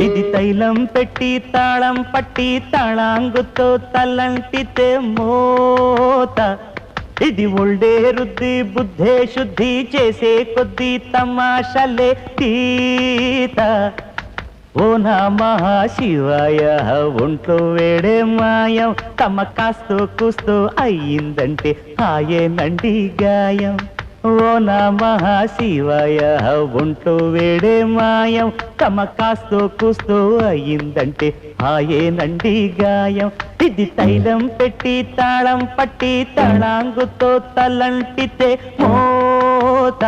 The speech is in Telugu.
ఇది తైలం పెట్టి తాళం పట్టి తాళాంగుతో తలంటితే మోత ఇది ఒళ్ళే రుద్ది బుద్ధే శుద్ధి చేసే కొద్ది తమాషలే తీత ఓ నమః శివాయ ఒంట్లో వేడే మాయం తమ కాస్తో కూస్తో అయ్యిందంటే ఆయనండి గాయం ఓ నమః శివాయ ఒంట్లో వేడే మాయం తమ కాస్తో కూస్తో అయ్యిందంటే ఆయనండి గాయం ఇది తైలం పెట్టి తాళం పట్టి తాళాంగుతో తలంటితే మోత